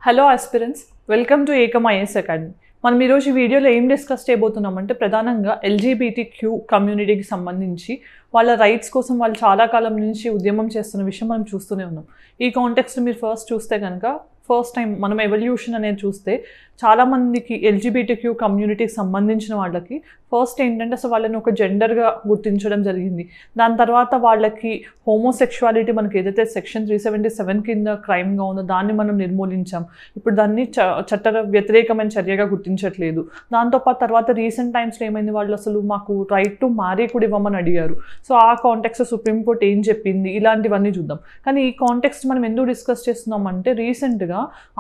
Hello aspirants, welcome to Ekam IAS academy. మనం ఈరోజు ఈ వీడియోలో ఏం డిస్కస్ చేయబోతున్నామంటే ప్రధానంగా ఎల్జీబీటీక్యూ కమ్యూనిటీకి సంబంధించి వాళ్ళ రైట్స్ కోసం వాళ్ళు చాలా కాలం నుంచి ఉద్యమం చేస్తున్న విషయం మనం చూస్తూనే ఉన్నాం. ఈ కాంటెక్స్ట్ మీరు ఫస్ట్ చూస్తే కనుక ఫస్ట్ టైం మనం ఎవల్యూషన్ అనేది చూస్తే చాలామందికి ఎల్జీబీటీక్యూ కమ్యూనిటీకి సంబంధించిన వాళ్ళకి ఫస్ట్ ఏంటంటే అసలు వాళ్ళని ఒక జెండర్గా గుర్తించడం జరిగింది. దాని తర్వాత వాళ్ళకి హోమోసెక్షువాలిటీ మనకి ఏదైతే సెక్షన్ 377 కింద క్రైమ్గా ఉందో దాన్ని మనం నిర్మూలించాం. ఇప్పుడు దాన్ని చట్ట వ్యతిరేకమైన చర్యగా గుర్తించట్లేదు. దాంతోపాటు తర్వాత రీసెంట్ టైమ్స్లో ఏమైంది, వాళ్ళు అసలు మాకు రైట్ టు మ్యారీ కూడా ఇవ్వమని అడిగారు. సో ఆ కాంటెక్స్ట్ సుప్రీంకోర్టు ఏం చెప్పింది, ఇలాంటివన్నీ చూద్దాం. కానీ ఈ కాంటెక్స్ట్ మనం ఎందుకు డిస్కస్ చేస్తున్నామంటే రీసెంట్గా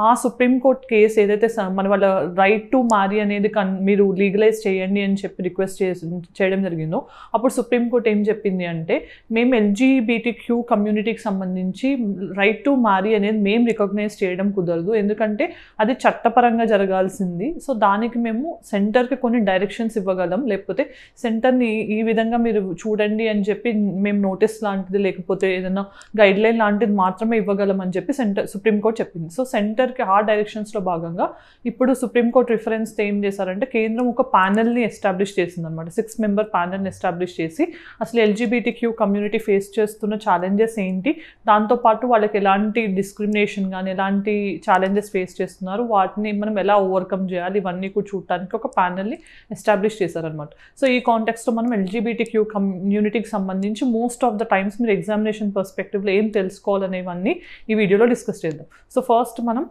ఆ సుప్రీంకోర్టు కేసు ఏదైతే మన వాళ్ళ రైట్ టు మ్యారీ అనేది మీరు లీగలైజ్ చేయండి అని చెప్పి రిక్వెస్ట్ చేయడం జరిగిందో అప్పుడు సుప్రీంకోర్టు ఏం చెప్పింది అంటే మేము ఎల్జీబీటీక్యూ కమ్యూనిటీకి సంబంధించి రైట్ టు మ్యారీ అనేది మేము రికగ్నైజ్ చేయడం కుదరదు, ఎందుకంటే అది చట్టపరంగా జరగాల్సింది. సో దానికి మేము సెంటర్కి కొన్ని డైరెక్షన్స్ ఇవ్వగలం, లేకపోతే సెంటర్ని ఈ విధంగా మీరు చూడండి అని చెప్పి మేము నోటీస్ లాంటిది లేకపోతే ఏదైనా గైడ్లైన్ లాంటిది మాత్రమే ఇవ్వగలం అని చెప్పి సుప్రీంకోర్టు చెప్పింది. సో సెంటర్కి ఆ డైరెక్షన్స్లో భాగంగా ఇప్పుడు సుప్రీంకోర్టు రిఫరెన్స్ ఏం చేశారంటే కేంద్రం ఒక ప్యానెల్ని ఎస్టాబ్లిష్ చేసిందనమాట. 6 మెంబర్ ప్యానెల్ని ఎస్టాబ్లిష్ చేసి అసలు ఎల్జీబీటీక్యూ కమ్యూనిటీ ఫేస్ చేస్తున్న ఛాలెంజెస్ ఏంటి, దాంతోపాటు వాళ్ళకి ఎలాంటి డిస్క్రిమినేషన్ కానీ ఎలాంటి ఛాలెంజెస్ ఫేస్ చేస్తున్నారు, వాటిని మనం ఎలా ఓవర్కమ్ చేయాలి, ఇవన్నీ కూడా చూడటానికి ఒక ప్యానెల్ని ఎస్టాబ్లిష్ చేశారనమాట. సో ఈ కాంటెక్స్లో మనం ఎల్జీబీటీక్యూ కమ్యూనిటీకి సంబంధించి మోస్ట్ ఆఫ్ ద టైమ్స్ మీరు ఎగ్జామినేషన్ పర్స్పెక్టివ్లో ఏం తెలుసుకోవాలనేవన్నీ ఈ వీడియోలో డిస్కస్ చేద్దాం. సో ఫస్ట్ మనం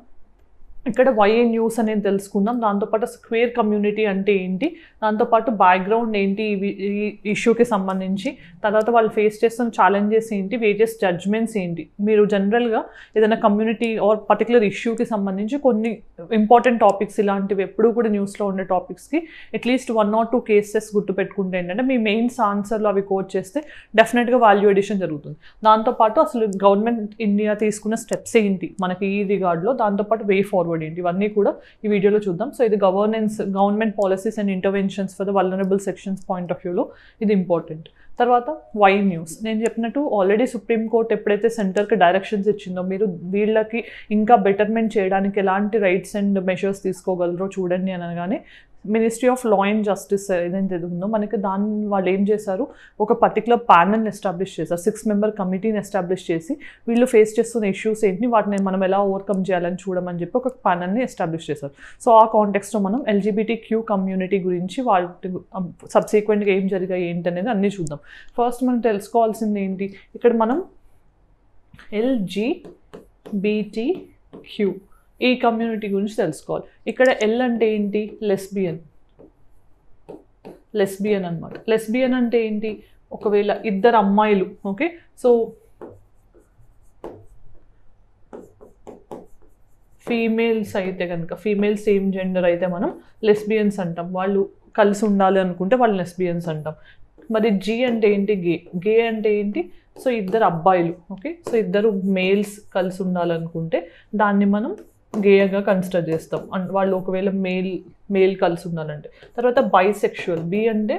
ఇక్కడ వైఏ న్యూస్ అనేది తెలుసుకుందాం. దాంతోపాటు క్వేర్ కమ్యూనిటీ అంటే ఏంటి, దాంతోపాటు బ్యాక్గ్రౌండ్ ఏంటి ఈ ఇష్యూకి సంబంధించి, తర్వాత వాళ్ళు ఫేస్ చేస్తున్న ఛాలెంజెస్ ఏంటి, వేరియస్ జడ్జ్మెంట్స్ ఏంటి. మీరు జనరల్గా ఏదైనా కమ్యూనిటీ ఆర్ పర్టికులర్ ఇష్యూకి సంబంధించి కొన్ని ఇంపార్టెంట్ టాపిక్స్ ఇలాంటివి ఎప్పుడూ కూడా న్యూస్లో ఉండే టాపిక్స్కి అట్లీస్ట్ 1 or 2 కేసెస్ గుర్తుపెట్టుకుంటే ఏంటంటే మీ మెయిన్స్ ఆన్సర్లో అవి కోట్ చేస్తే డెఫినెట్గా వాల్యూ ఎడిషన్ జరుగుతుంది. దాంతోపాటు అసలు గవర్నమెంట్ ఇండియా తీసుకున్న స్టెప్స్ ఏంటి మనకి ఈ రిగార్డ్లో, దాంతోపాటు వే ఫార్వర్డ్ ఏంటి, ఇవన్నీ కూడా ఈ వీడియోలో చూద్దాం. సో ఇది government policies and interventions for the vulnerable sections point of వ్యూలో ఇది ఇంపార్టెంట్. తర్వాత వై న్యూస్, నేను చెప్పినట్టు ఆల్రెడీ సుప్రీంకోర్టు ఎప్పుడైతే సెంటర్కి డైరెక్షన్స్ ఇచ్చిందో మీరు వీళ్ళకి ఇంకా బెటర్మెంట్ చేయడానికి ఎలాంటి రైట్స్ అండ్ మెషర్స్ తీసుకోగలరో చూడండి అనగానే ministry of law and justice ఏదైతే ఉందో మనకి దాన్ని వాళ్ళు ఏం చేశారు, ఒక పర్టికులర్ ప్యానెల్ని ఎస్టాబ్లిష్ చేశారు. 6 మెంబర్ కమిటీని ఎస్టాబ్లిష్ చేసి వీళ్ళు ఫేస్ చేస్తున్న ఇష్యూస్ ఏంటి, వాటిని మనం ఎలా ఓవర్కమ్ చేయాలని చూడమని చెప్పి ఒక ప్యానెల్ని ఎస్టాబ్లిష్ చేశారు. సో ఆ కాంటెక్స్లో మనం ఎల్జీబీటీక్యూ కమ్యూనిటీ గురించి వాటి సబ్సీక్వెంట్గా ఏం జరిగాయి ఏంటి అనేది అన్నీ చూద్దాం. ఫస్ట్ మనం తెలుసుకోవాల్సింది ఏంటి, ఇక్కడ మనం ఎల్జీబీటీక్యూ ఈ కమ్యూనిటీ గురించి తెలుసుకోవాలి. ఇక్కడ ఎల్ అంటే ఏంటి, లెస్బియన్ అనమాట. లెస్బియన్ అంటే ఏంటి, ఒకవేళ ఇద్దరు అమ్మాయిలు, ఓకే, సో ఫీమేల్స్ అయితే కనుక ఫీమేల్ సేమ్ జెండర్ అయితే మనం లెస్బియన్స్ అంటాం. వాళ్ళు కలిసి ఉండాలి అనుకుంటే వాళ్ళు లెస్బియన్స్ అంటాం. మరి జీ అంటే ఏంటి, గే అంటే ఏంటి, సో ఇద్దరు అబ్బాయిలు, ఓకే, సో ఇద్దరు మేల్స్ కలిసి ఉండాలనుకుంటే దాన్ని మనం గేగా కన్సిడర్ చేస్తాం. వాళ్ళు ఒకవేళ మేల్ కలిసి ఉండాలంటే. తర్వాత బైసెక్షువల్, బి అంటే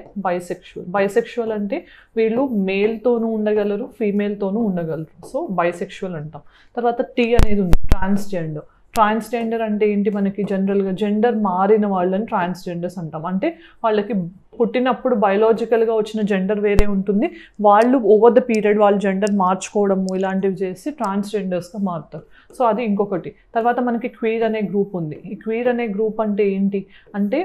బైసెక్షువల్ అంటే వీళ్ళు మేల్తోనూ ఉండగలరు ఫీమేల్తోనూ ఉండగలరు, సో బైసెక్షువల్ అంటాం. తర్వాత టీ అనేది ఉంది, ట్రాన్స్జెండర్ అంటే ఏంటి, మనకి జనరల్గా జెండర్ మారిన వాళ్ళని ట్రాన్స్జెండర్స్ అంటాం. అంటే వాళ్ళకి పుట్టినప్పుడు బయోలాజికల్గా వచ్చిన జెండర్ వేరే ఉంటుంది, వాళ్ళు ఓవర్ ద పీరియడ్ వాళ్ళు జెండర్ మార్చుకోవడము ఇలాంటివి చేసి ట్రాన్స్జెండర్స్గా మారుతారు. సో అది ఇంకొకటి. తర్వాత మనకి క్వీర్ అనే గ్రూప్ ఉంది. ఈ క్వీర్ అనే గ్రూప్ అంటే ఏంటి అంటే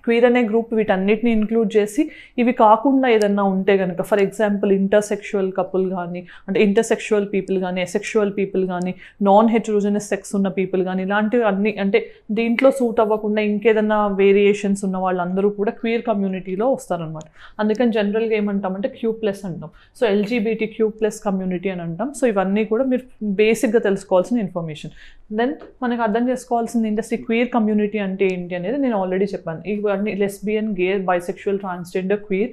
క్వీర్ అనే గ్రూప్ వీటన్నిటిని ఇంక్లూడ్ చేసి ఇవి కాకుండా ఏదన్నా ఉంటే కనుక, ఫర్ ఎగ్జాంపుల్ ఇంటర్సెక్షువల్ కపుల్ కానీ, అంటే ఇంటర్సెక్షువల్ పీపుల్ కానీ, అసెక్షువల్ పీపుల్ కానీ, నాన్ హెటరోజనస్ సెక్స్ ఉన్న పీపుల్ కానీ, ఇలాంటివి అన్ని అంటే దీంట్లో సూట్ అవ్వకుండా ఇంకేదన్నా వేరియేషన్స్ ఉన్న వాళ్ళందరూ కూడా క్వీర్ కమ్యూనిటీలో వస్తారనమాట. అందుకని జనరల్గా ఏమంటామంటే Q+ అంటాం. సో LGBTQ+ కమ్యూనిటీ అని అంటాం. సో ఇవన్నీ కూడా మీరు బేసిక్గా తెలుసుకోవాల్సిన ఇన్ఫర్మేషన్. దెన్ మనకు అర్థం చేసుకోవాల్సింది ఏంటంటే క్వీర్ కమ్యూనిటీ అంటే ఏంటి అనేది నేను ఆల్రెడీ చెప్పాను. ఇవన్నీ lesbian, gay, bisexual, transgender, queer,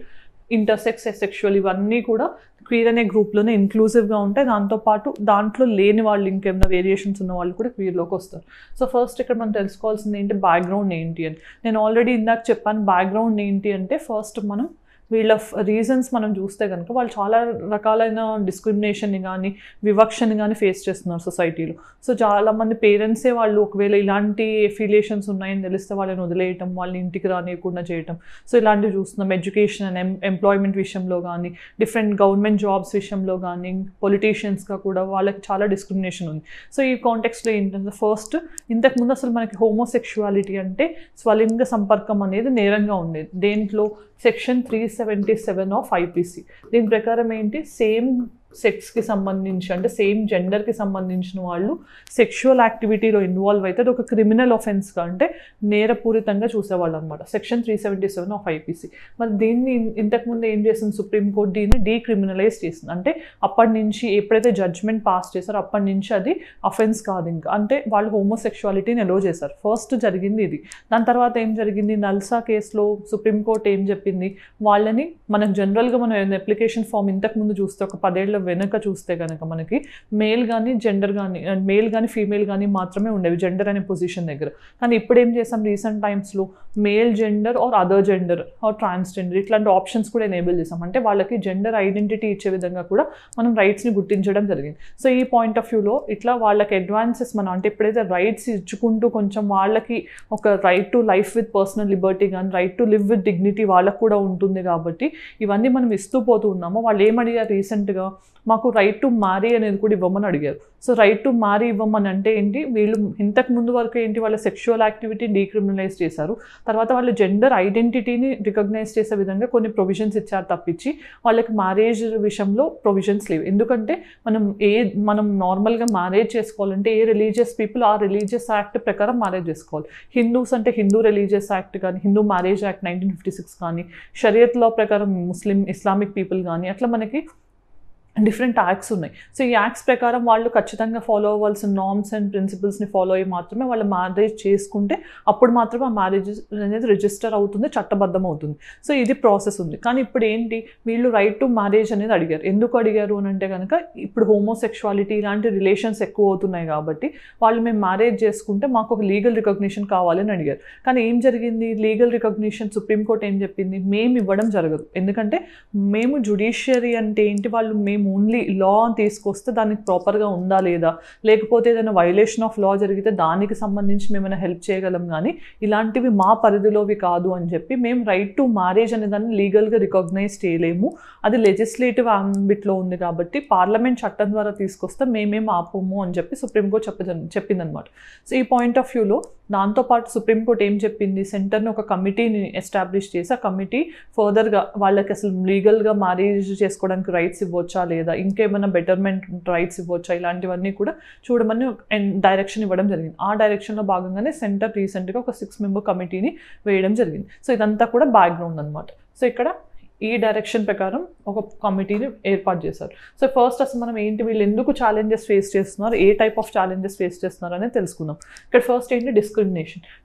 intersex, asexual ఇవన్నీ కూడా క్వీర్ అనే గ్రూప్లోనే ఇంక్లూజివ్గా ఉంటాయి. దాంతోపాటు దాంట్లో లేని వాళ్ళు ఇంకేమైనా వేరియేషన్స్ ఉన్న వాళ్ళు కూడా క్వీర్లోకి వస్తారు. సో ఫస్ట్ ఇక్కడ మనం తెలుసుకోవాల్సింది ఏంటి, బ్యాక్గ్రౌండ్ ఏంటి అని. నేను ఆల్రెడీ ఇందాక చెప్పాను. బ్యాక్గ్రౌండ్ ఏంటి అంటే ఫస్ట్ మనం వీళ్ళ రీజన్స్ మనం చూస్తే కనుక వాళ్ళు చాలా రకాలైన డిస్క్రిమినేషన్ని కానీ వివక్షని కానీ ఫేస్ చేస్తున్నారు సొసైటీలో. సో చాలామంది పేరెంట్సే వాళ్ళు ఒకవేళ ఇలాంటి ఎఫిలియేషన్స్ ఉన్నాయని తెలిస్తే వాళ్ళని వదిలేయటం, వాళ్ళని ఇంటికి రానియకుండా చేయటం. సో ఇలాంటివి చూస్తున్నాం. ఎడ్యుకేషన్ అండ్ ఎంప్లాయ్మెంట్ విషయంలో కానీ, డిఫరెంట్ గవర్నమెంట్ జాబ్స్ విషయంలో కానీ, పొలిటీషియన్స్గా కూడా వాళ్ళకి చాలా డిస్క్రిమినేషన్ ఉంది. సో ఈ కాంటెక్స్లో ఏంటంటే ఫస్ట్ ఇంతకుముందు అసలు మనకి హోమోసెక్షువాలిటీ అంటే స్వలింగ సంపర్కం అనేది నేరంగా ఉండేది. దేంట్లో సెక్షన్ 377 ఆఫ్ ఐపీసీ. దీని ప్రకారం ఏంటి, సేమ్ సెక్స్కి సంబంధించి అంటే సేమ్ జెండర్కి సంబంధించిన వాళ్ళు సెక్షువల్ యాక్టివిటీలో ఇన్వాల్వ్ అయితే అది ఒక క్రిమినల్ ఆఫెన్స్గా అంటే నేరపూరితంగా చూసేవాళ్ళు అనమాట. Section 377 of IPC. మరి దీన్ని ఇంతకుముందు ఏం చేసింది సుప్రీంకోర్టు, దీన్ని డీక్రిమినలైజ్ చేసింది. అంటే అప్పటి నుంచి ఎప్పుడైతే జడ్జ్మెంట్ పాస్ చేశారో అప్పటి నుంచి అది అఫెన్స్ కాదు ఇంకా, అంటే వాళ్ళు హోమోసెక్షువాలిటీని ఎలో చేశారు. ఫస్ట్ జరిగింది ఇది. దాని తర్వాత ఏం జరిగింది, నల్సా కేసులో సుప్రీంకోర్టు ఏం చెప్పింది, వాళ్ళని మనం జనరల్గా మనం అప్లికేషన్ ఫామ్ ఇంతకుముందు చూస్తే ఒక 10 ఏళ్ల వెనక చూస్తే కనుక మనకి మేల్ కానీ జెండర్ కానీ మేల్ కానీ ఫీమేల్ కానీ మాత్రమే ఉండేవి జెండర్ అనే పొజిషన్ దగ్గర. కానీ ఇప్పుడు ఏం చేసాం రీసెంట్ టైమ్స్లో male gender are other gender are transgender ఇట్లాంటి ఆప్షన్స్ కూడా ఎనేబుల్ చేసాం. అంటే వాళ్ళకి జెండర్ ఐడెంటిటీ ఇచ్చే విధంగా కూడా మనం రైట్స్ని గుర్తించడం జరిగింది. సో ఈ పాయింట్ ఆఫ్ వ్యూలో ఇట్లా వాళ్ళకి అడ్వాన్సెస్ మనం అంటే ఎప్పుడైతే రైట్స్ ఇచ్చుకుంటూ కొంచెం వాళ్ళకి ఒక right to life with personal liberty కానీ right to live with dignity వాళ్ళకు కూడా ఉంటుంది. కాబట్టి ఇవన్నీ మనం ఇస్తూ పోతూ ఉన్నాము. వాళ్ళు ఏమడిగారు రీసెంట్గా, మాకు రైట్ టు మ్యారీ అనేది కూడా ఇవ్వమని అడిగారు. సో రైట్ టు మ్యారీ ఇవ్వమని అంటే ఏంటి, వీళ్ళు ఇంతకు ముందు వరకు ఏంటి వాళ్ళ సెక్షువల్ యాక్టివిటీ డీక్రిమినలైజ్ చేశారు. తర్వాత వాళ్ళ జెండర్ ఐడెంటిటీని రికగ్నైజ్ చేసే విధంగా కొన్ని ప్రొవిజన్స్ ఇచ్చారు తప్పించి వాళ్ళకి మ్యారేజ్ విషయంలో ప్రొవిజన్స్ లేవు. ఎందుకంటే మనం నార్మల్గా మ్యారేజ్ చేసుకోవాలంటే ఏ రిలీజియస్ పీపుల్ ఆ రిలీజియస్ యాక్ట్ ప్రకారం మ్యారేజ్ చేసుకోవాలి. హిందూస్ అంటే హిందూ రిలీజియస్ యాక్ట్ కానీ, హిందూ మ్యారేజ్ యాక్ట్ 1956 కానీ, షరియత్ లా ప్రకారం ఇస్లామిక్ పీపుల్ కానీ అట్లా మనకి డిఫరెంట్ యాక్ట్స్ ఉన్నాయి. సో ఈ యాక్ట్స్ ప్రకారం వాళ్ళు ఖచ్చితంగా ఫాలో అవ్వాల్సిన నార్మ్స్ అండ్ ప్రిన్సిపల్స్ని ఫాలో అయ్యి మాత్రమే వాళ్ళు మ్యారేజ్ చేసుకుంటే అప్పుడు మాత్రమే ఆ మ్యారేజ్ అనేది రిజిస్టర్ అవుతుంది, చట్టబద్ధం అవుతుంది. సో ఇది ప్రాసెస్ ఉంది. కానీ ఇప్పుడు ఏంటి, వీళ్ళు రైట్ టు మ్యారేజ్ అనేది అడిగారు. ఎందుకు అడిగారు అని అంటే కనుక ఇప్పుడు హోమోసెక్షువాలిటీ ఇలాంటి రిలేషన్స్ ఎక్కువ అవుతున్నాయి కాబట్టి వాళ్ళు మేము మ్యారేజ్ చేసుకుంటే మాకు ఒక లీగల్ రికగ్నిషన్ కావాలని అడిగారు. కానీ ఏం జరిగింది, లీగల్ రికగ్నిషన్ సుప్రీంకోర్టు ఏం చెప్పింది, మేము ఇవ్వడం జరగదు. ఎందుకంటే మేము జుడిషియరీ అంటే ఏంటి, వాళ్ళు మేము ఓన్లీ లా తీసుకొస్తే దానికి ప్రాపర్గా ఉందా లేదా, లేకపోతే ఏదైనా వైలేషన్ ఆఫ్ లా జరిగితే దానికి సంబంధించి మేమైనా హెల్ప్ చేయగలం, కానీ ఇలాంటివి మా పరిధిలోవి కాదు అని చెప్పి మేము రైట్ టు మ్యారేజ్ అనే దాన్ని లీగల్గా రికగ్నైజ్ చేయలేము, అది లెజిస్లేటివ్ అంబిట్లో ఉంది కాబట్టి పార్లమెంట్ చట్టం ద్వారా తీసుకొస్తే మేమేం ఆపము అని చెప్పి సుప్రీంకోర్టు చెప్పిందనమాట. సో ఈ పాయింట్ ఆఫ్ వ్యూలో దాంతోపాటు సుప్రీంకోర్టు ఏం చెప్పింది, సెంటర్ని ఒక కమిటీని ఎస్టాబ్లిష్ చేసి ఆ కమిటీ ఫర్దర్గా వాళ్ళకి అసలు లీగల్గా మ్యారేజ్ చేసుకోవడానికి రైట్స్ ఇవ్వచ్చా లేదా, ఇంకేమైనా బెటర్మెంట్ రైట్స్ ఇవ్వచ్చా, ఇలాంటివన్నీ కూడా చూడమని డైరెక్షన్ ఇవ్వడం జరిగింది. ఆ డైరెక్షన్లో భాగంగానే సెంటర్ రీసెంట్గా ఒక 6 మెంబర్ కమిటీని వేయడం జరిగింది. సో ఇదంతా కూడా బ్యాక్గ్రౌండ్ అనమాట. సో ఇక్కడ ఈ డైరెక్షన్ ప్రకారం ఒక కమిటీని ఏర్పాటు చేశారు. సో ఫస్ట్ అసలు మనం ఏంటి, వీళ్ళు ఎందుకు ఛాలెంజెస్ ఫేస్ చేస్తున్నారు, ఏ టైప్ ఆఫ్ ఛాలెంజెస్ ఫేస్ చేస్తున్నారు అనేది తెలుసుకుందాం. ఇక్కడ ఫస్ట్ ఏంటి,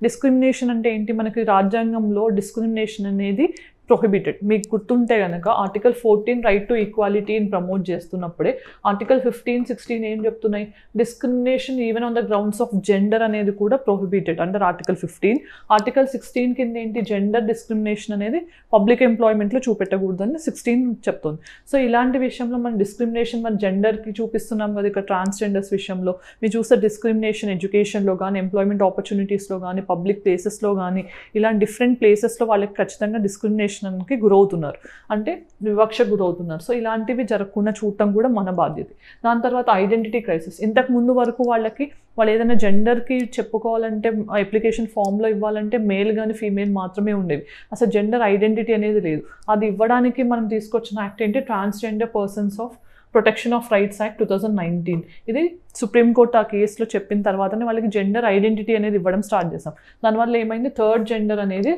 డిస్క్రిమినేషన్ అంటే ఏంటి, మనకి రాజ్యాంగంలో డిస్క్రిమినేషన్ అనేది ప్రొహిబిటెడ్. మీకు గుర్తుంటే కనుక ఆర్టికల్ 14 రైట్ టు ఈక్వాలిటీని ప్రమోట్ చేస్తున్నప్పుడే ఆర్టికల్ 15, 16 ఏం చెప్తున్నాయి, discrimination even on the grounds of gender అనేది కూడా ప్రొహిబిటెడ్ అండర్ ఆర్టికల్ 15. ఆర్టికల్ 16 కింద ఏంటి, జెండర్ డిస్క్రిమినేషన్ అనేది పబ్లిక్ ఎంప్లాయ్మెంట్లో చూపెట్టకూడదని 16 చెప్తుంది. సో ఇలాంటి విషయంలో మనం డిస్క్రిమినేషన్ మన జెండర్కి చూపిస్తున్నాం కదా, ఇక్కడ ట్రాన్స్జెండర్స్ విషయంలో మీరు చూస్తే డిస్క్రిమినేషన్ ఎడ్యుకేషన్లో కానీ, ఎంప్లాయ్మెంట్ ఆపర్చునిటీస్లో కానీ, పబ్లిక్ ప్లేసెస్లో కానీ, ఇలాంటి డిఫరెంట్ ప్లేసెస్లో వాళ్ళకి ఖచ్చితంగా డిస్క్రిమినేషన్కి గురవుతున్నారు, అంటే వివక్ష గురవుతున్నారు. సో ఇలాంటివి జరగకుండా చూడటం కూడా మన బాధ్యత. దాని తర్వాత ఐడెంటిటీ క్రైసిస్. ఇంతకు ముందు వరకు వాళ్ళు ఏదైనా జెండర్కి చెప్పుకోవాలంటే అప్లికేషన్ ఫామ్లో ఇవ్వాలంటే మేల్ కానీ ఫీమేల్ మాత్రమే ఉండేవి, అసలు జెండర్ ఐడెంటిటీ అనేది లేదు. అది ఇవ్వడానికి మనం తీసుకొచ్చిన యాక్ట్ ఏంటి, transgender persons of protection of rights act 2019. ఇది సుప్రీంకోర్టు ఆ కేసులో చెప్పిన తర్వాతనే వాళ్ళకి జెండర్ ఐడెంటిటీ అనేది ఇవ్వడం స్టార్ట్ చేసాం. దానివల్ల ఏమైంది, థర్డ్ జెండర్ అనేది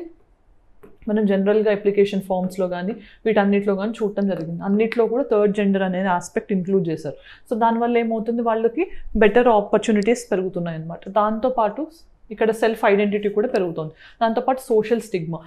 మనం జనరల్గా అప్లికేషన్ ఫామ్స్లో కానీ వీటన్నిటిలో కానీ చూడటం జరిగింది. అన్నిట్లో కూడా థర్డ్ జెండర్ అనేది ఆస్పెక్ట్ ఇంక్లూడ్ చేశారు. సో దానివల్ల ఏమవుతుంది, వాళ్ళకి బెటర్ ఆపర్చునిటీస్ పెరుగుతున్నాయి అన్నమాట. దాంతోపాటు ఇక్కడ సెల్ఫ్ ఐడెంటిటీ కూడా పెరుగుతుంది. దాంతోపాటు సోషల్ స్టిగ్మా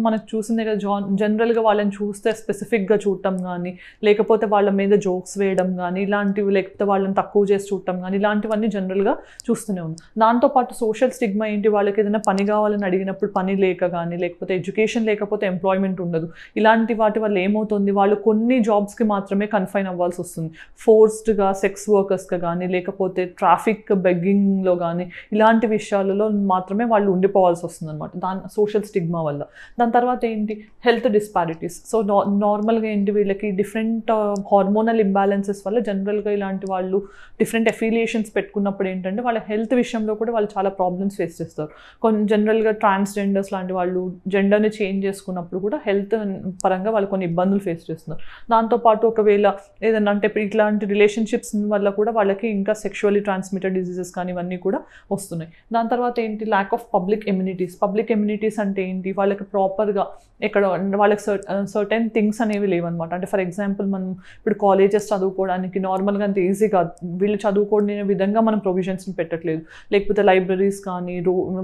మనకు చూసిందే కదా, జనరల్గా వాళ్ళని చూస్తే స్పెసిఫిక్గా చూడటం కానీ, లేకపోతే వాళ్ళ మీద జోక్స్ వేయడం కానీ ఇలాంటివి, లేకపోతే వాళ్ళని తక్కువ చేసి చూడటం కానీ ఇలాంటివన్నీ జనరల్గా చూస్తూనే ఉంది. దాంతోపాటు సోషల్ స్టిగ్మా ఏంటి, వాళ్ళకి ఏదైనా పని కావాలని అడిగినప్పుడు పని లేక కానీ, లేకపోతే ఎడ్యుకేషన్ లేకపోతే ఎంప్లాయ్మెంట్ ఉండదు. ఇలాంటి వాటి వల్ల ఏమవుతుంది, వాళ్ళు కొన్ని జాబ్స్కి మాత్రమే కన్ఫైన్ అవ్వాల్సి వస్తుంది. ఫోర్స్డ్గా సెక్స్ వర్కర్స్గా కానీ, లేకపోతే ట్రాఫిక్ బెగ్గింగ్లో కానీ ఇలాంటి విషయాలలో మాత్రమే వాళ్ళు ఉండిపోవాల్సి వస్తుంది అనమాట, సోషల్ స్టిగ్మా వల్ల. దాని తర్వాత ఏంటి, హెల్త్ డిస్పారిటీస్. సో నార్మల్గా ఏంటి, వీళ్ళకి డిఫరెంట్ హార్మోనల్ ఇంబ్యాలెన్సెస్ వల్ల జనరల్గా ఇలాంటి వాళ్ళు డిఫరెంట్ అఫిలియేషన్స్ పెట్టుకున్నప్పుడు ఏంటంటే వాళ్ళ హెల్త్ విషయంలో కూడా వాళ్ళు చాలా ప్రాబ్లమ్స్ ఫేస్ చేస్తారు. జనరల్గా ట్రాన్స్జెండర్స్ లాంటి వాళ్ళు జెండర్ని చేంజ్ చేసుకున్నప్పుడు కూడా హెల్త్ పరంగా వాళ్ళు కొన్ని ఇబ్బందులు ఫేస్ చేస్తున్నారు. దాంతోపాటు ఒకవేళ ఏదైనా అంటే ఇట్లాంటి రిలేషన్షిప్స్ వల్ల కూడా వాళ్ళకి ఇంకా సెక్షువల్లీ ట్రాన్స్మిటెడ్ డిసీజెస్ కానీ ఇవన్నీ కూడా వస్తున్నాయి. దాని తర్వాత ఏంటి, ల్యాక్ ఆఫ్ పబ్లిక్ ఎమ్యూనిటీస్ అంటే ఏంటి, వాళ్ళకి ప్రాపర్గా ఇక్కడ వాళ్ళకి సర్టెన్ థింగ్స్ అనేవి లేవన్నమాట. అంటే ఫర్ ఎగ్జాంపుల్ మనం ఇప్పుడు కాలేజెస్ చదువుకోవడానికి నార్మల్గా అంత ఈజీ కాదు, వీళ్ళు చదువుకోనే విధంగా మనం ప్రొవిజన్స్ని పెట్టట్లేదు, లేకపోతే లైబ్రరీస్ కానీ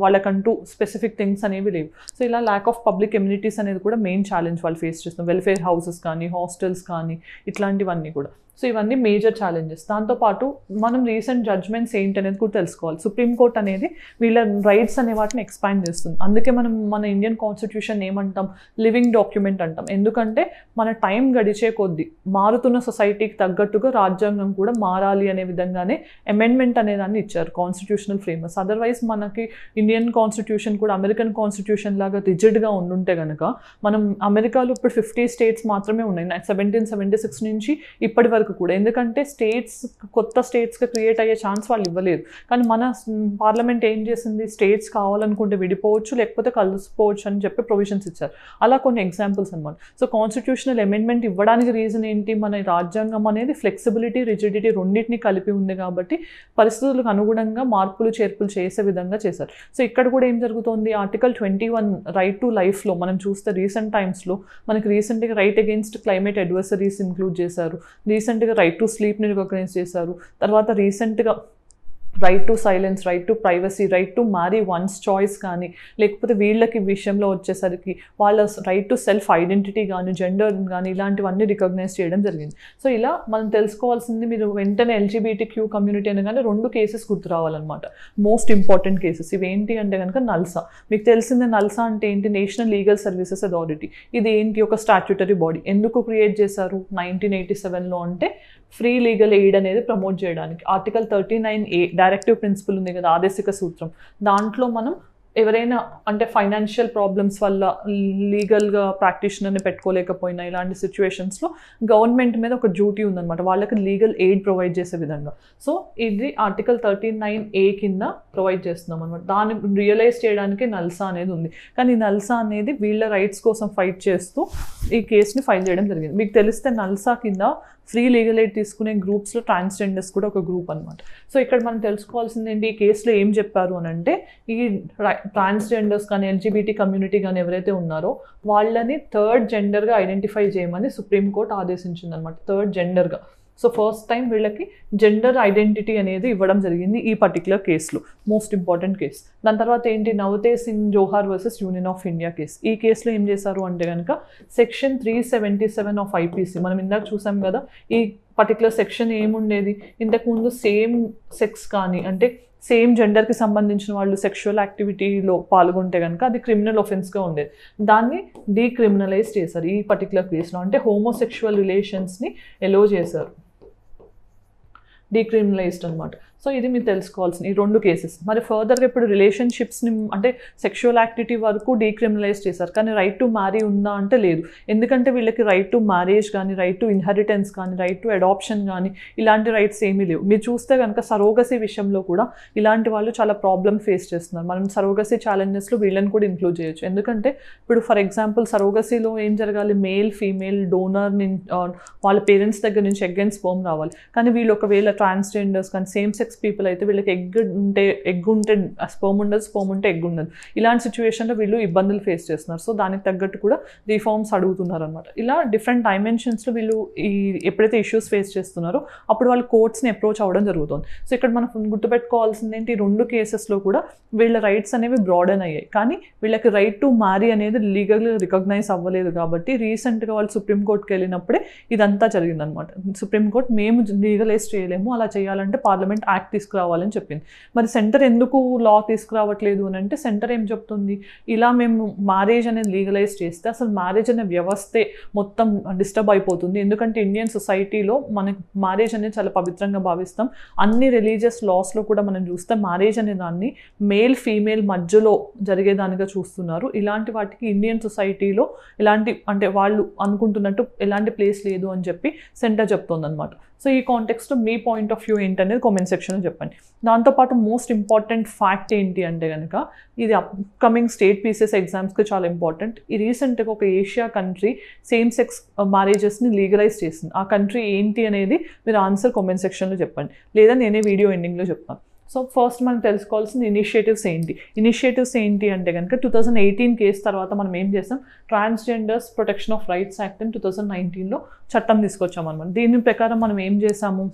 వాళ్ళకంటూ స్పెసిఫిక్ థింగ్స్ అనేవి లేవు. సో ఇలా ల్యాక్ ఆఫ్ పబ్లిక్ ఎమ్యూనిటీస్ అనేది కూడా మెయిన్ ఛాలెంజ్ వాళ్ళు ఫేస్ చేస్తున్నారు. వెల్ఫేర్ హౌసెస్ కానీ, హాస్టల్స్ కానీ ఇట్లాంటివన్నీ కూడా. సో ఇవన్నీ మేజర్ ఛాలెంజెస్. దాంతోపాటు మనం రీసెంట్ జడ్జ్మెంట్స్ ఏంటనేది కూడా తెలుసుకోవాలి. సుప్రీంకోర్టు అనేది వీళ్ళ రైట్స్ అనే వాటిని ఎక్స్పాండ్ చేస్తుంది. అందుకే మనం మన ఇండియన్ కాన్స్టిట్యూషన్ ఏమంటాం, లివింగ్ డాక్యుమెంట్ అంటాం. ఎందుకంటే మన టైం గడిచే కొద్దీ మారుతున్న సొసైటీకి తగ్గట్టుగా రాజ్యాంగం కూడా మారాలి అనే విధంగానే అమెండ్మెంట్ అనే దాన్ని ఇచ్చారు కాన్స్టిట్యూషనల్ ఫ్రేమర్స్. అదర్వైజ్ మనకి ఇండియన్ కాన్స్టిట్యూషన్ కూడా అమెరికన్ కాన్స్టిట్యూషన్ లాగా రిజిడ్గా ఉండుంటే కనుక, మనం అమెరికాలో ఇప్పుడు 50 స్టేట్స్ మాత్రమే ఉన్నాయి 1776 నుంచి ఇప్పటి వరకు కూడా. ఎందుకంటే కొత్త స్టేట్స్గా క్రియేట్ అయ్యే ఛాన్స్ వాళ్ళు ఇవ్వలేదు. కానీ మన పార్లమెంట్ ఏం చేసింది, స్టేట్స్ కావాలనుకుంటే విడిపోవచ్చు, లేకపోతే కలిసిపోవచ్చు అని చెప్పి ప్రొవిజన్స్ ఇచ్చారు. అలా కొన్ని ఎగ్జాంపుల్స్ అనమాట. సో కాన్స్టిట్యూషనల్ అమెండ్మెంట్ ఇవ్వడానికి రీజన్ ఏంటి, మన రాజ్యాంగం అనేది ఫ్లెక్సిబిలిటీ, రిజిడిటీ రెండింటిని కలిపి ఉంది కాబట్టి పరిస్థితులకు అనుగుణంగా మార్పులు చేర్పులు చేసే విధంగా చేశారు. సో ఇక్కడ కూడా ఏం జరుగుతుంది, ఆర్టికల్ 21 రైట్ టు లైఫ్లో మనం చూస్తే రీసెంట్ టైమ్స్లో మనకి రీసెంట్గా right against climate adversaries include చేశారు, రీసెంట్గా రైట్ టు స్లీప్ని రికగ్నైజ్ చేశారు, తర్వాత రీసెంట్గా right to silence, right to privacy, right to marry once choice కానీ, లేకపోతే వీళ్ళకి విషయంలో వచ్చేసరికి వాళ్ళ రైట్ టు సెల్ఫ్ ఐడెంటిటీ కానీ, జెండర్ కానీ ఇలాంటివన్నీ రికగ్నైజ్ చేయడం జరిగింది. సో ఇలా మనం తెలుసుకోవాల్సింది, మీరు వెంటనే LGBTQ కమ్యూనిటీ అనగానే 2 కేసెస్ గుర్తు రావాలన్నమాట, మోస్ట్ ఇంపార్టెంట్ కేసెస్. ఇవి ఏంటి అంటే కనుక నల్సా. మీకు తెలిసిందే నల్సా అంటే ఏంటి, నేషనల్ లీగల్ సర్వీసెస్ అథారిటీ. ఇది ఏంటి, ఒక స్టాట్యూటరీ బాడీ. ఎందుకు క్రియేట్ చేశారు 1987లో అంటే ఫ్రీ లీగల్ ఎయిడ్ అనేది ప్రమోట్ చేయడానికి. ఆర్టికల్ 39A డైరెక్టివ్ ప్రిన్సిపల్ ఉంది కదా, ఆదేశిక సూత్రం. దాంట్లో మనం ఎవరైనా అంటే ఫైనాన్షియల్ ప్రాబ్లమ్స్ వల్ల లీగల్గా ప్రాక్టీషనర్ని పెట్టుకోలేకపోయినా ఇలాంటి సిచ్యువేషన్స్లో గవర్నమెంట్ మీద ఒక డ్యూటీ ఉందన్నమాట, వాళ్ళకి లీగల్ ఎయిడ్ ప్రొవైడ్ చేసే విధంగా. సో ఇది ఆర్టికల్ 39A కింద ప్రొవైడ్ చేస్తున్నాం అనమాట. దాన్ని రియలైజ్ చేయడానికి నల్సా అనేది ఉంది. కానీ నల్సా అనేది వీళ్ళ రైట్స్ కోసం ఫైట్ చేస్తూ ఈ కేసుని ఫైల్ చేయడం జరిగింది. మీకు తెలిస్తే నల్సా కింద ఫ్రీ లీగల్ ఎయిడ్ తీసుకునే గ్రూప్స్లో ట్రాన్స్జెండర్స్ కూడా ఒక గ్రూప్ అనమాట. సో ఇక్కడ మనం తెలుసుకోవాల్సింది ఏంటి, ఈ కేసులో ఏం చెప్పారు అని అంటే, ఈ ట్రాన్స్జెండర్స్ కానీ LGBT కమ్యూనిటీ కానీ ఎవరైతే ఉన్నారో వాళ్ళని థర్డ్ జెండర్గా ఐడెంటిఫై చేయమని సుప్రీంకోర్టు ఆదేశించింది అనమాట, థర్డ్ జెండర్గా. సో ఫస్ట్ టైం వీళ్ళకి జెండర్ ఐడెంటిటీ అనేది ఇవ్వడం జరిగింది ఈ పర్టికులర్ కేసులో, మోస్ట్ ఇంపార్టెంట్ కేసు. దాని తర్వాత ఏంటి, Navtej Singh Johar versus union of India case. ఈ కేసులో ఏం చేశారు అంటే కనుక, సెక్షన్ 377 ఆఫ్ IPC మనం ఇందాక చూసాం కదా, ఈ పర్టికులర్ సెక్షన్ ఏముండేది, ఇంతకుముందు సేమ్ సెక్స్ కానీ అంటే సేమ్ జెండర్కి సంబంధించిన వాళ్ళు సెక్షువల్ యాక్టివిటీలో పాల్గొంటే కనుక అది క్రిమినల్ ఒఫెన్స్గా ఉండేది. దాన్ని డీక్రిమినలైజ్ చేశారు ఈ పర్టికులర్ కేసులో. అంటే హోమోసెక్షువల్ రిలేషన్స్ని ఎలో చేశారు, డీక్రిమినలైజ్డ్ అనమాట. సో ఇది మీరు తెలుసుకోవాల్సిన ఈ 2 కేసెస్. మరి ఫర్దర్గా ఇప్పుడు రిలేషన్షిప్స్ని అంటే సెక్షువల్ యాక్టివిటీ వరకు డీక్రిమినలైజ్ చేశారు, కానీ రైట్ టు మ్యారీ ఉందా అంటే లేదు. ఎందుకంటే వీళ్ళకి రైట్ టు మ్యారేజ్ కానీ, రైట్ టు ఇన్హెరిటెన్స్ కానీ, రైట్ టు అడాప్షన్ కానీ ఇలాంటి రైట్స్ ఏమీ లేవు. మీరు చూస్తే కనుక సరోగసీ విషయంలో కూడా ఇలాంటి వాళ్ళు చాలా ప్రాబ్లమ్ ఫేస్ చేస్తున్నారు. మనం సరోగసీ ఛాలెంజెస్లో వీళ్ళని కూడా ఇంక్లూడ్ చేయొచ్చు. ఎందుకంటే ఇప్పుడు ఫర్ ఎగ్జాంపుల్ సరోగసీలో ఏం జరగాలి, మేల్ ఫీమేల్ డోనర్ వాళ్ళ పేరెంట్స్ దగ్గర నుంచి ఎగ్ అండ్ స్పర్మ్ రావాలి. కానీ వీళ్ళు ఒకవేళ ట్రాన్స్జెండర్స్ కానీ సేమ్ సెక్స్ సెక్స్ పీపుల్ అయితే వీళ్ళకి ఎగ్ ఉంటే స్పర్మ్ ఉండదు, స్పర్మ్ ఉంటే ఎగ్ ఉండదు. ఇలాంటి సిచ్యువేషన్లో వీళ్ళు ఇబ్బందులు ఫేస్ చేస్తున్నారు. సో దానికి తగ్గట్టు కూడా రీఫార్మ్స్ అడుగుతున్నారు అనమాట. ఇలా డిఫరెంట్ డైమెన్షన్స్లో వీళ్ళు ఎప్పుడైతే ఇష్యూస్ ఫేస్ చేస్తున్నారో అప్పుడు వాళ్ళు కోర్ట్స్ని అప్రోచ్ అవ్వడం జరుగుతుంది. సో ఇక్కడ మనం గుర్తుపెట్టుకోవాల్సింది ఏంటి, 2 కేసెస్లో కూడా వీళ్ళ రైట్స్ అనేవి బ్రాడన్ అయ్యాయి, కానీ వీళ్ళకి రైట్ టు మ్యారీ అనేది లీగల్గా రికగ్నైజ్ అవ్వలేదు. కాబట్టి రీసెంట్గా వాళ్ళు సుప్రీంకోర్టుకి వెళ్ళినప్పుడే ఇదంతా జరిగిందనమాట. సుప్రీంకోర్టు మేము లీగలైజ్ చేయలేము, అలా చేయాలంటే పార్లమెంట్ యాక్ట్ తీసుకురావాలని చెప్పింది. మరి సెంటర్ ఎందుకు లా తీసుకురావట్లేదు అని అంటే సెంటర్ ఏం చెప్తుంది, ఇలా మేము మ్యారేజ్ అనేది లీగలైజ్ చేస్తే అసలు మ్యారేజ్ అనే వ్యవస్థే మొత్తం డిస్టర్బ్ అయిపోతుంది. ఎందుకంటే ఇండియన్ సొసైటీలో మనకి మ్యారేజ్ అనేది చాలా పవిత్రంగా భావిస్తాం. అన్ని రిలీజియస్ లాస్లో కూడా మనం చూస్తే మ్యారేజ్ అనే దాన్ని మేల్ ఫీమేల్ మధ్యలో జరిగేదానిగా చూస్తున్నారు. ఇలాంటి వాటికి ఇండియన్ సొసైటీలో ఎలాంటి అంటే వాళ్ళు అనుకుంటున్నట్టు ఎలాంటి ప్లేస్ లేదు అని చెప్పి సెంటర్ చెప్తుంది అనమాట. సో ఈ కాంటెక్స్లో మీ పాయింట్ ఆఫ్ వ్యూ ఏంటనేది కామెంట్ సెక్షన్లో చెప్పండి. దాంతోపాటు మోస్ట్ ఇంపార్టెంట్ ఫ్యాక్ట్ ఏంటి అంటే కనుక ఇది అప్కమింగ్ స్టేట్ పీసెస్ ఎగ్జామ్స్కి చాలా ఇంపార్టెంట్. ఈ రీసెంట్గా ఒక ఏషియా కంట్రీ సేమ్ సెక్స్ మ్యారేజెస్ని లీగలైజ్ చేసింది. ఆ కంట్రీ ఏంటి అనేది మీరు ఆన్సర్ కామెంట్ సెక్షన్లో చెప్పండి, లేదా నేనే వీడియో ఎండింగ్లో చెప్తాను. సో ఫస్ట్ మనం తెలుసుకోవాల్సిన ఇనిషియేటివ్స్ ఏంటి అంటే కనుక 2018 కేసు తర్వాత మనం ఏం చేస్తాం, transgenders protection of rights act అని 2019లో చట్టం తీసుకొచ్చాం అనమాట. దీని ప్రకారం మనం ఏం చేసాము,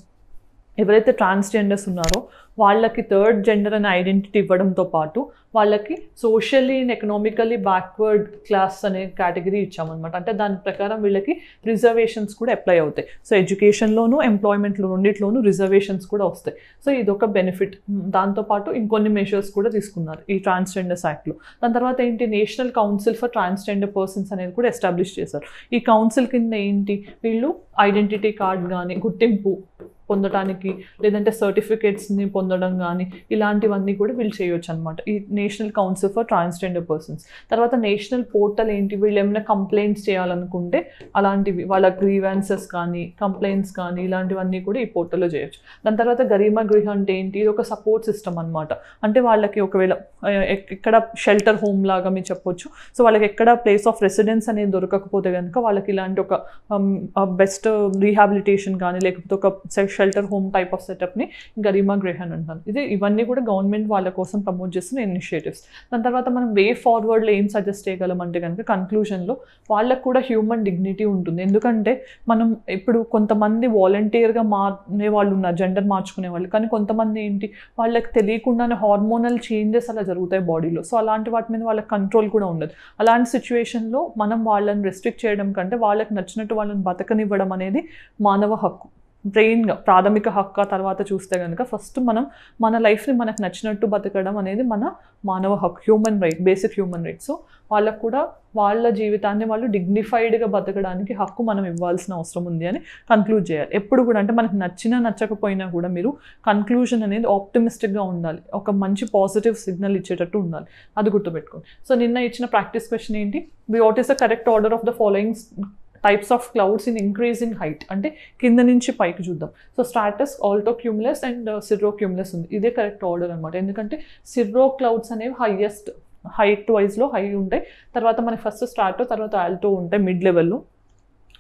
ఎవరైతే ట్రాన్స్జెండర్స్ ఉన్నారో వాళ్ళకి థర్డ్ జెండర్ అనే ఐడెంటిటీ ఇవ్వడంతో పాటు వాళ్ళకి socially and economically backward class అనే కేటగిరీ ఇచ్చామన్నమాట. అంటే దాని ప్రకారం వీళ్ళకి రిజర్వేషన్స్ కూడా అప్లై అవుతాయి. సో ఎడ్యుకేషన్లోనూ ఎంప్లాయ్మెంట్లో రెండిట్లోనూ రిజర్వేషన్స్ కూడా వస్తాయి. సో ఇదొక బెనిఫిట్. దాంతోపాటు ఇంకొన్ని మెషర్స్ కూడా తీసుకున్నారు ఈ ట్రాన్స్జెండర్స్ యాక్ట్లో. దాని తర్వాత ఏంటి, national council for transgender persons అనేది కూడా ఎస్టాబ్లిష్ చేశారు. ఈ కౌన్సిల్ కింద ఏంటి, వీళ్ళు ఐడెంటిటీ కార్డ్ కానీ గుర్తింపు పొందడానికి లేదంటే సర్టిఫికేట్స్ని పొందడం కానీ ఇలాంటివన్నీ కూడా వీళ్ళు చేయొచ్చు అనమాట, ఈ national council for transgender persons. తర్వాత నేషనల్ పోర్టల్ ఏంటి, వీళ్ళు ఏమైనా కంప్లైంట్స్ చేయాలనుకుంటే అలాంటివి వాళ్ళ గ్రీవెన్సెస్ కానీ కంప్లైంట్స్ కానీ ఇలాంటివన్నీ కూడా ఈ పోర్టల్లో చేయొచ్చు. దాని తర్వాత గరీమా గృహ అంటే ఏంటి, ఇది ఒక సపోర్ట్ సిస్టమ్ అనమాట. అంటే వాళ్ళకి ఒకవేళ ఎక్కడ షెల్టర్ హోమ్ లాగా మీరు చెప్పొచ్చు. సో వాళ్ళకి ఎక్కడ ప్లేస్ ఆఫ్ రెసిడెన్స్ అనేది దొరకకపోతే కనుక వాళ్ళకి ఇలాంటి ఒక బెస్ట్ రీహాబిలిటేషన్ కానీ లేకపోతే ఒక షెల్టర్ హోమ్ టైప్ ఆఫ్ సెటప్ని గరీమా గృహ అని అంటారు. ఇవన్నీ కూడా గవర్నమెంట్ వాళ్ళ కోసం ప్రమోట్ చేస్తున్న ఇనిషియేటివ్స్. దాని తర్వాత మనం వే ఫార్వర్డ్లో ఏం సజెస్ట్ చేయగలం అంటే కనుక కన్క్లూజన్లో వాళ్ళకు కూడా హ్యూమన్ డిగ్నిటీ ఉంటుంది. ఎందుకంటే మనం ఇప్పుడు కొంతమంది వాలంటీర్గా మారే వాళ్ళు ఉన్నారు, జెండర్ మార్చుకునే వాళ్ళు, కానీ కొంతమంది ఏంటి వాళ్ళకి తెలియకుండానే హార్మోనల్ చేంజెస్ అలా జరుగుతాయి బాడీలో. సో అలాంటి వాటి మీద వాళ్ళకి కంట్రోల్ కూడా ఉండదు. అలాంటి సిచ్యువేషన్లో మనం వాళ్ళని రెస్ట్రిక్ట్ చేయడం కంటే వాళ్ళకి నచ్చినట్టు వాళ్ళని బతకనివ్వడం అనేది మానవ హక్కు, బ్రెయిన్గా ప్రాథమిక హక్కు. తర్వాత చూస్తే కనుక ఫస్ట్ మనం మన లైఫ్ని మనకు నచ్చినట్టు బతకడం అనేది మన మానవ హక్కు, human right, basic human right. So వాళ్ళకు కూడా వాళ్ళ జీవితాన్ని వాళ్ళు డిగ్నిఫైడ్గా బతకడానికి హక్కు మనం ఇవ్వాల్సిన అవసరం ఉంది అని కన్క్లూడ్ చేయాలి. ఎప్పుడు కూడా అంటే మనకు నచ్చకపోయినా కూడా మీరు కన్క్లూజన్ అనేది ఆప్టిమిస్టిక్గా ఉండాలి, ఒక మంచి పాజిటివ్ సిగ్నల్ ఇచ్చేటట్టు ఉండాలి, అది గుర్తుపెట్టుకోండి. సో నిన్న ఇచ్చిన ప్రాక్టీస్ క్వశ్చన్ ఏంటి, what is the correct order of the following types of clouds in increasing height, అంటే కింద నుంచి పైకి చూద్దాం. So stratus, altocumulus and cirrocumulus ఉంది. ఇదే కరెక్ట్ ఆర్డర్ అనమాట. ఎందుకంటే సిర్రో క్లౌడ్స్ అనేవి హైయెస్ట్ హైట్ వైజ్లో హై ఉంటాయి, తర్వాత మనకి ఫస్ట్ స్ట్రాటో తర్వాత ఆల్టో ఉంటాయి మిడ్ లెవెల్లో.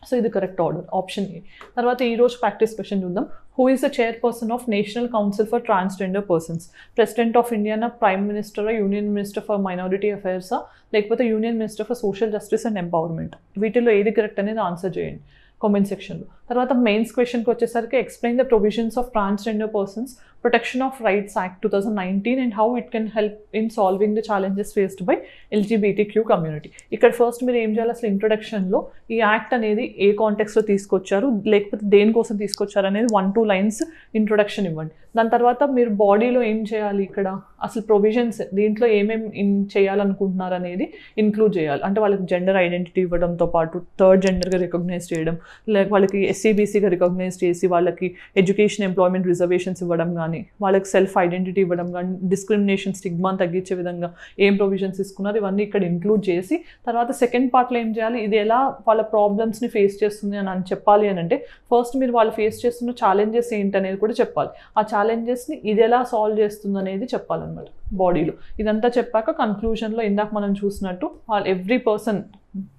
సో ఇది కరెక్ట్ ఆర్డర్, ఆప్షన్ ఏ. తర్వాత ఈరోజు ప్రాక్టీస్ క్వశ్చన్ చూద్దాం. Who is the chairperson of national council for transgender persons? President of ఇండియానా, ప్రైమ్ మినిస్టరా, యూనియన్ మినిస్టర్ ఫర్ మైనారిటీ అఫైర్సా, లేకపోతే union minister for social justice and empowerment? వీటిలో ఏది కరెక్ట్ అనేది ఆన్సర్ చేయండి కామెంట్ సెక్షన్లో. తర్వాత మెయిన్స్ క్వశ్చన్కి వచ్చేసరికి explain the provisions of transgender persons protection of rights act 2019 and how it can help in solving the challenges faced by LGBTQ community. ఇక్కడ first మీరు ఏం చేయాలి, అసలు ఇంట్రొడక్షన్లో ఈ యాక్ట్ అనేది ఏ కాంటెక్స్లో తీసుకొచ్చారు లేకపోతే దేనికోసం తీసుకొచ్చారు అనేది 1-2 లైన్స్ ఇంట్రొడక్షన్ ఇవ్వండి. దాని తర్వాత మీరు బాడీలో ఏం చేయాలి, ఇక్కడ అసలు ప్రొవిజన్స్ దీంట్లో ఏమేమి చేయాలనుకుంటున్నారు అనేది ఇంక్లూడ్ చేయాలి. అంటే వాళ్ళకి జెండర్ ఐడెంటిటీ ఇవ్వడంతో పాటు థర్డ్ జెండర్గా రికగ్నైజ్ చేయడం, లేక వాళ్ళకి SCBCగా రికగ్నైజ్ చేసి వాళ్ళకి ఎడ్యుకేషన్ ఎంప్లాయ్మెంట్ రిజర్వేషన్స్ ఇవ్వడం కానీ, వాళ్ళకి సెల్ఫ్ ఐడెంటిటీ ఇవ్వడం కానీ, డిస్క్రిమినేషన్ స్టిగ్మాని తగ్గించే విధంగా ఏం ప్రొవిజన్స్ ఇస్తున్నారు ఇవన్నీ ఇక్కడ ఇంక్లూడ్ చేసి, తర్వాత సెకండ్ పార్ట్లో ఏం చేయాలి, ఇది ఎలా వాళ్ళ ప్రాబ్లమ్స్ని ఫేస్ చేస్తుంది అని చెప్పాలి అని అంటే ఫస్ట్ మీరు వాళ్ళు ఫేస్ చేస్తున్న ఛాలెంజెస్ ఏంటనేది కూడా చెప్పాలి. ఆ ఛాలెంజెస్ని ఇది ఎలా సాల్వ్ చేస్తుంది అనేది చెప్పాలన్నమాట బాడీలో. ఇదంతా చెప్పాక కన్క్లూజన్లో ఇందాక మనం చూసినట్టు ఎవ్రీ పర్సన్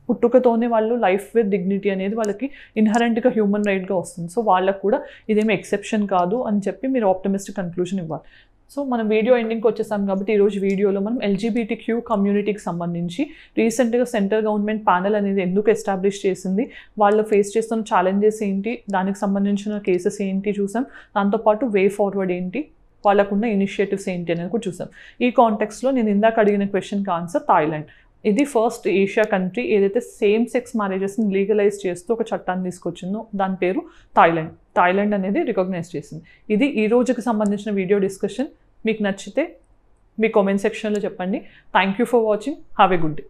పుట్టుకతోనే వాళ్ళు లైఫ్ విత్ డిగ్నిటీ అనేది వాళ్ళకి ఇన్హరెంట్గా హ్యూమన్ రైట్గా వస్తుంది. సో వాళ్ళకు కూడా ఇదేమి ఎక్సెప్షన్ కాదు అని చెప్పి మీరు ఆప్టమిస్టిక్ కన్క్లూజన్ ఇవ్వాలి. సో మనం వీడియో ఎండింగ్కి వచ్చేసాం కాబట్టి ఈరోజు వీడియోలో మనం LGBTQ కమ్యూనిటీకి సంబంధించి రీసెంట్గా సెంట్రల్ గవర్నమెంట్ ప్యానెల్ అనేది ఎందుకు ఎస్టాబ్లిష్ చేసింది, వాళ్ళు ఫేస్ చేస్తున్న ఛాలెంజెస్ ఏంటి, దానికి సంబంధించిన కేసెస్ ఏంటి చూసాం, దాంతోపాటు వే ఫార్వర్డ్ ఏంటి, వాళ్ళకున్న ఇనిషియేటివ్స్ ఏంటి అనేది కూడా చూసాం. ఈ కాంటెక్స్లో నేను ఇందాక అడిగిన క్వశ్చన్కి ఆన్సర్ థాయిలాండ్. ఇది ఫస్ట్ ఏషియా కంట్రీ ఏదైతే సేమ్ సెక్స్ మ్యారేజెస్ని లీగలైజ్ చేస్తూ ఒక చట్టాన్ని తీసుకొచ్చిందో దాని పేరు థాయిలాండ్. థాయిలాండ్ అనేది రికగ్నైజ్ చేసింది. ఇది ఈ రోజుకి సంబంధించిన వీడియో డిస్కషన్. మీకు నచ్చితే మీ కామెంట్ సెక్షన్లో చెప్పండి. Thank you for watching. Have a good day.